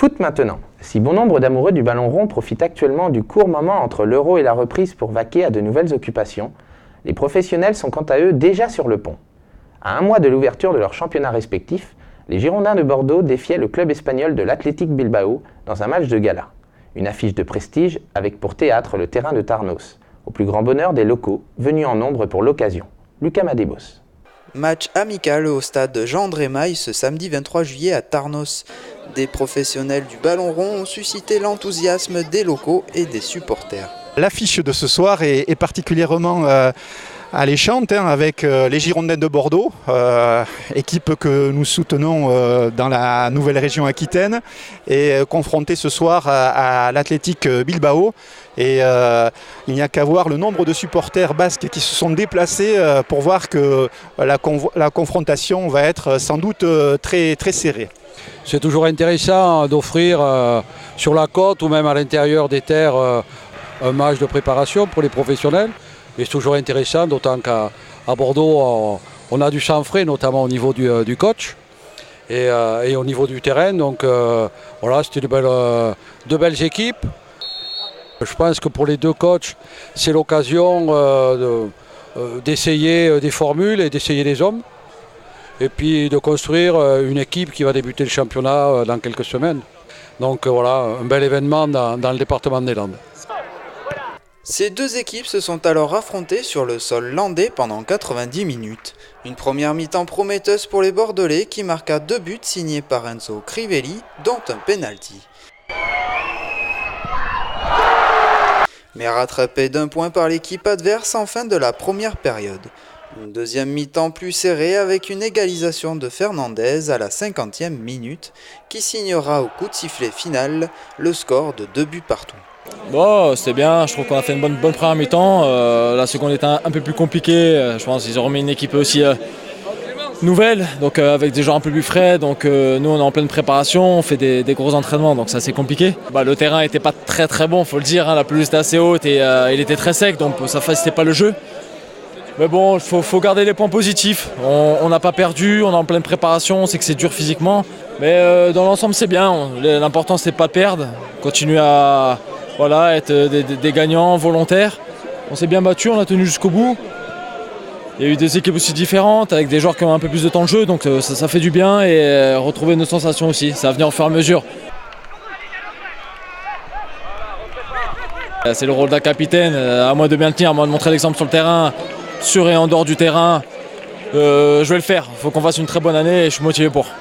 Foot maintenant. Si bon nombre d'amoureux du ballon rond profitent actuellement du court moment entre l'Euro et la reprise pour vaquer à de nouvelles occupations, les professionnels sont quant à eux déjà sur le pont. À un mois de l'ouverture de leurs championnats respectifs, les Girondins de Bordeaux défiaient le club espagnol de l'Athletic Bilbao dans un match de gala. Une affiche de prestige avec pour théâtre le terrain de Tarnos, au plus grand bonheur des locaux, venus en nombre pour l'occasion. Lucas Madébos. Match amical au stade Jean-André Maille ce samedi 23 juillet à Tarnos. Des professionnels du ballon rond ont suscité l'enthousiasme des locaux et des supporters. L'affiche de ce soir est particulièrement alléchante avec les Girondins de Bordeaux, équipe que nous soutenons dans la nouvelle région Aquitaine, et confrontés ce soir à l'Athletic Bilbao. Et il n'y a qu'à voir le nombre de supporters basques qui se sont déplacés pour voir que la confrontation va être sans doute très, très serrée. C'est toujours intéressant d'offrir sur la côte ou même à l'intérieur des terres un match de préparation pour les professionnels. Et c'est toujours intéressant, d'autant qu'à Bordeaux, on a du sang frais, notamment au niveau du coach et au niveau du terrain. Donc voilà, c'était de belles équipes. Je pense que pour les deux coachs, c'est l'occasion d'essayer des formules et d'essayer des hommes. Et puis de construire une équipe qui va débuter le championnat dans quelques semaines. Donc voilà, un bel événement dans le département des Landes. Ces deux équipes se sont alors affrontées sur le sol landais pendant 90 minutes. Une première mi-temps prometteuse pour les Bordelais qui marqua 2 buts signés par Enzo Crivelli, dont un penalty. Mais rattrapé d'un point par l'équipe adverse en fin de la première période. Une deuxième mi-temps plus serrée avec une égalisation de Fernandez à la 50e minute qui signera au coup de sifflet final le score de 2 buts partout. Bon, c'était bien, je trouve qu'on a fait une bonne première mi-temps. La seconde était un peu plus compliquée. Je pense qu'ils ont remis une équipe aussi nouvelle, donc avec des joueurs un peu plus frais. Donc nous on est en pleine préparation, on fait des gros entraînements, donc ça c'est compliqué. Le terrain n'était pas très bon, faut le dire, la pelouse était assez haute et il était très sec, donc ça facilitait pas le jeu. Mais bon, il faut garder les points positifs. On n'a pas perdu, on est en pleine préparation, on sait que c'est dur physiquement. Mais dans l'ensemble, c'est bien. L'important, c'est pas de perdre. Continuer à être des gagnants volontaires. On s'est bien battu, on a tenu jusqu'au bout. Il y a eu des équipes aussi différentes, avec des joueurs qui ont un peu plus de temps de jeu. Donc ça fait du bien et retrouver nos sensations aussi. Ça va venir au fur et à mesure. C'est le rôle d'un capitaine, à moi de bien le tenir, à moi de montrer l'exemple sur le terrain. Sur et en dehors du terrain, je vais le faire. Il faut qu'on fasse une très bonne année et je suis motivé pour.